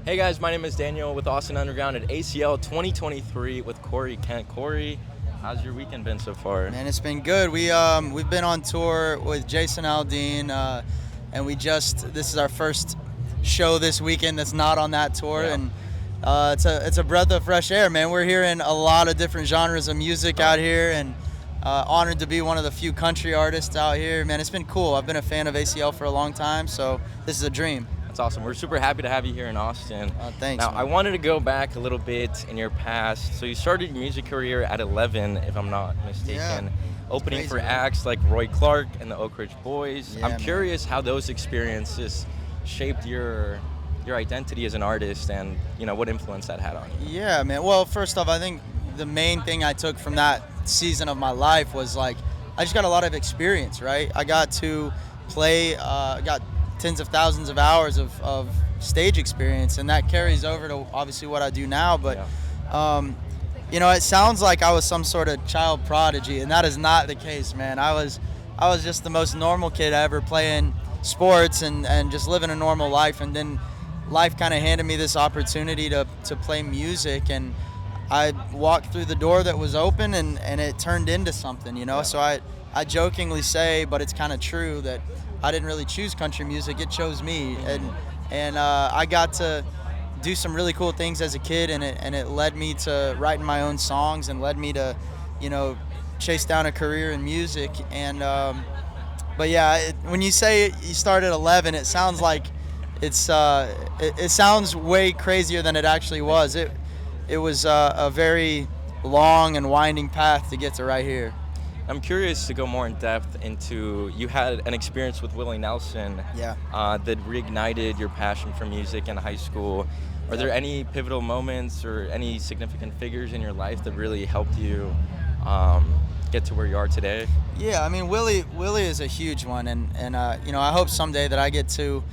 Hey guys, my name is Daniel with Austin Underground at ACL 2023 with Corey Kent. Corey, how's your weekend been so far? Man, it's been good. We've been on tour with Jason Aldean, and this is our first show this weekend that's not on that tour, Yeah. and it's a breath of fresh air, man. We're hearing a lot of different genres of music out here, and honored to be one of the few country artists out here. Man, it's been cool. I've been a fan of ACL for a long time, so this is a dream. That's awesome. We're super happy to have you here in Austin. Thanks, Now, man. I wanted to go back a little bit in your past. So you started your music career at 11, if I'm not mistaken, opening Crazy, for man. acts like Roy Clark and the Oak Ridge Boys. Yeah, I'm man. curious how those experiences shaped your identity as an artist and, what influence that had on you. Yeah, man. Well, first off, I think the main thing I took from that season of my life was like I just got a lot of experience, right? I got to play, got tens of thousands of hours of stage experience, and that carries over to obviously what I do now. But it sounds like I was some sort of child prodigy, and that is not the case, man. I was just the most normal kid ever, playing sports and just living a normal life, and then life kind of handed me this opportunity to play music, and I walked through the door that was open, and it turned into something, Yeah. So I jokingly say, but it's kind of true, that I didn't really choose country music, it chose me. And I got to do some really cool things as a kid, and it led me to writing my own songs, and led me to chase down a career in music. And but yeah, when you say you started at 11, it sounds like it sounds way crazier than it actually was. It was a very long and winding path to get to right here. I'm curious to go more in depth into, you had an experience with Willie Nelson Yeah. that reignited your passion for music in high school. Are there any pivotal moments or any significant figures in your life that really helped you get to where you are today? Yeah, I mean, Willie is a huge one, and I hope someday that I get to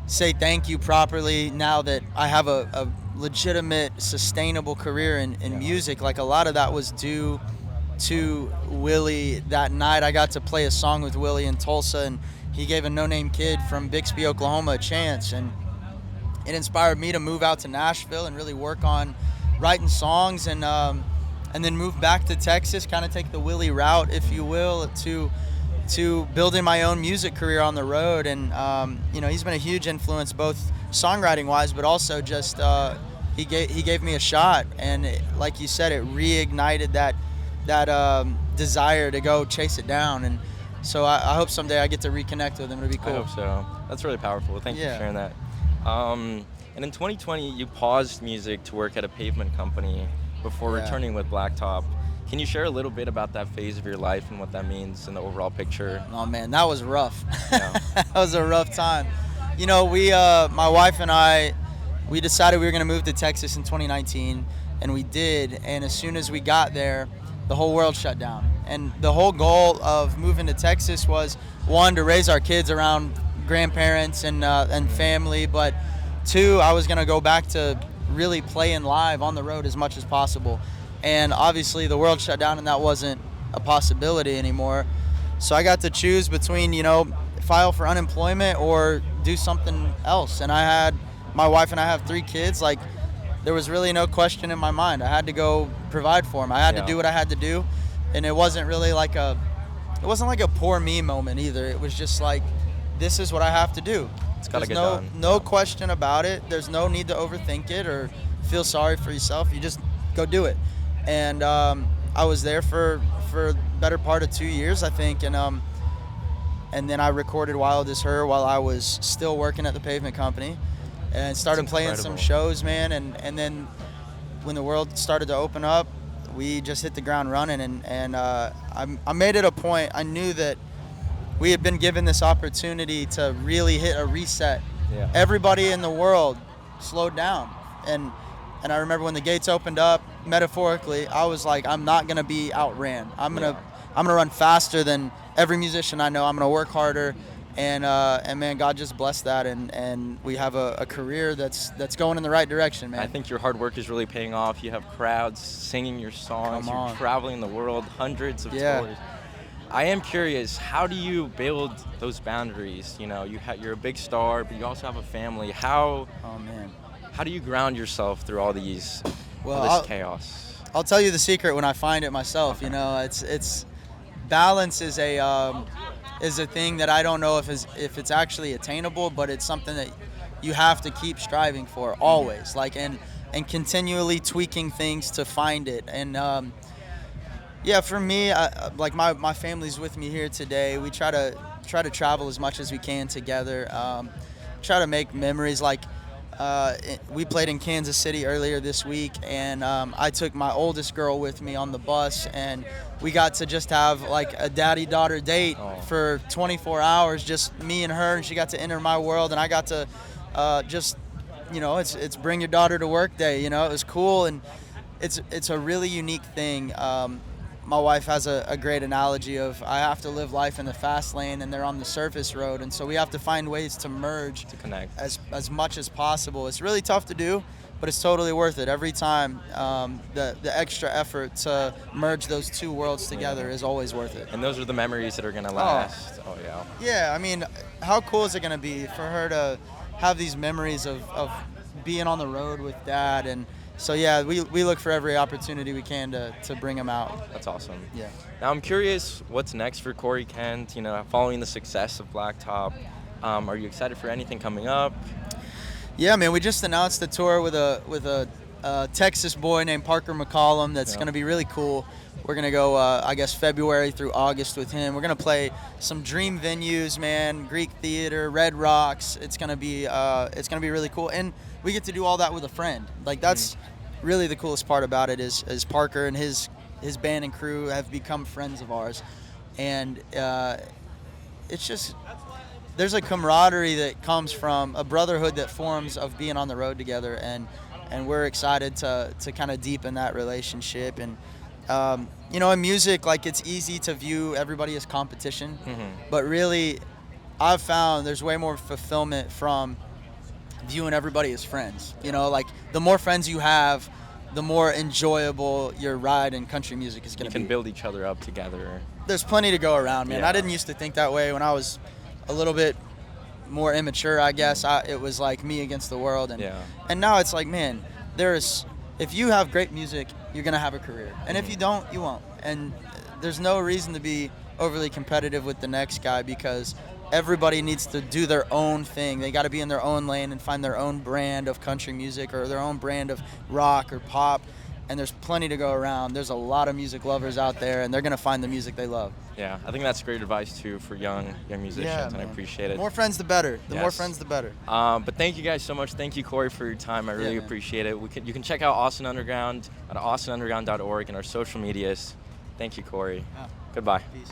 say thank you properly now that I have a legitimate, sustainable career in music. Like, a lot of that was due to Willie. That night I got to play a song with Willie in Tulsa, and he gave a no-name kid from Bixby, Oklahoma a chance, and it inspired me to move out to Nashville and really work on writing songs, and then move back to Texas, kind of take the Willie route, if you will, to building my own music career on the road. And he's been a huge influence, both songwriting wise, but also just he gave me a shot, and like you said, it reignited that desire to go chase it down. And so I hope someday I get to reconnect with him. It'll be cool. I hope so. That's really powerful. Thank you for sharing that. And in 2020, you paused music to work at a pavement company before returning with Blacktop. Can you share a little bit about that phase of your life and what that means in the overall picture? Oh man, that was rough. Yeah. That was a rough time. My wife and I, we decided we were going to move to Texas in 2019, and we did. And as soon as we got there, the whole world shut down. And the whole goal of moving to Texas was, one, to raise our kids around grandparents and family, but two, I was going to go back to really playing live on the road as much as possible. And obviously the world shut down, and that wasn't a possibility anymore. So I got to choose between, file for unemployment or do something else. And my wife and I have 3 kids. Like, there was really no question in my mind. I had to go provide for them. I had to do what I had to do. And it wasn't really like a poor me moment either. It was just like, this is what I have to do. It's got to There's get done. no question about it. There's no need to overthink it or feel sorry for yourself. You just go do it. And I was there for the better part of 2 years, I think. And then I recorded Wild as Her while I was still working at the pavement company, and started playing some shows, man. And then when the world started to open up, we just hit the ground running. And I made it a point. I knew that we had been given this opportunity to really hit a reset. Yeah. Everybody in the world slowed down. And I remember when the gates opened up, metaphorically, I was like, I'm not going to be outran. I'm going to run faster than every musician I know. I'm going to work harder. And man, God just blessed that, and we have a career that's going in the right direction, man. I think your hard work is really paying off. You have crowds singing your songs. You're traveling the world, hundreds of tours. I am curious, how do you build those boundaries? You're a big star, but you also have a family. Oh man. How do you ground yourself through all this chaos? I'll tell you the secret when I find it myself. Okay. You know, it's balance is a thing that I don't know if it's actually attainable, but it's something that you have to keep striving for always, like and continually tweaking things to find it. And yeah, for me, like my family's with me here today. We try to travel as much as we can together. Try to make memories. Like we played in Kansas City earlier this week, and I took my oldest girl with me on the bus, and we got to just have like a daddy-daughter date for 24 hours, just me and her, and she got to enter my world, and I got to just, you know, it's bring your daughter to work day. You know, it was cool, and it's a really unique thing. My wife has a great analogy of I have to live life in the fast lane and they're on the surface road, and so we have to find ways to merge, to connect as much as possible. It's really tough to do, but it's totally worth it every time. The extra effort to merge those two worlds together is always worth it. And those are the memories that are gonna last. Oh yeah. Yeah, I mean, how cool is it gonna be for her to have these memories of being on the road with Dad? And so yeah, we look for every opportunity we can to bring him out. That's awesome. Yeah. Now I'm curious, what's next for Corey Kent? You know, following the success of Blacktop, are you excited for anything coming up? Yeah, man, we just announced a tour with a Texas boy named Parker McCollum. That's going to be really cool. We're going to go, I guess, February through August with him. We're going to play some dream venues, man. Greek Theater, Red Rocks. It's going to be really cool, and we get to do all that with a friend. Like that's really the coolest part about it is Parker and his band and crew have become friends of ours, and it's just there's a camaraderie that comes from a brotherhood that forms of being on the road together, and we're excited to kind of deepen that relationship. And you know, in music, like it's easy to view everybody as competition, but really I've found there's way more fulfillment from viewing everybody as friends. You know, like the more friends you have, the more enjoyable your ride in country music is going to be. You can build each other up together. There's plenty to go around, man. Yeah. I didn't used to think that way when I was a little bit more immature, I guess. It was like me against the world, and now it's like, man, if you have great music, you're going to have a career. And if you don't, you won't. And there's no reason to be overly competitive with the next guy, because everybody needs to do their own thing. They got to be in their own lane and find their own brand of country music or their own brand of rock or pop. And there's plenty to go around. There's a lot of music lovers out there, and they're going to find the music they love. Yeah, I think that's great advice too for young musicians, and I appreciate it. More friends, the better. The more friends, the better. But thank you guys so much. Thank you, Corey, for your time. I really appreciate it. You can check out Austin Underground at austinunderground.org and our social medias. Thank you, Corey. Yeah. Goodbye. Peace.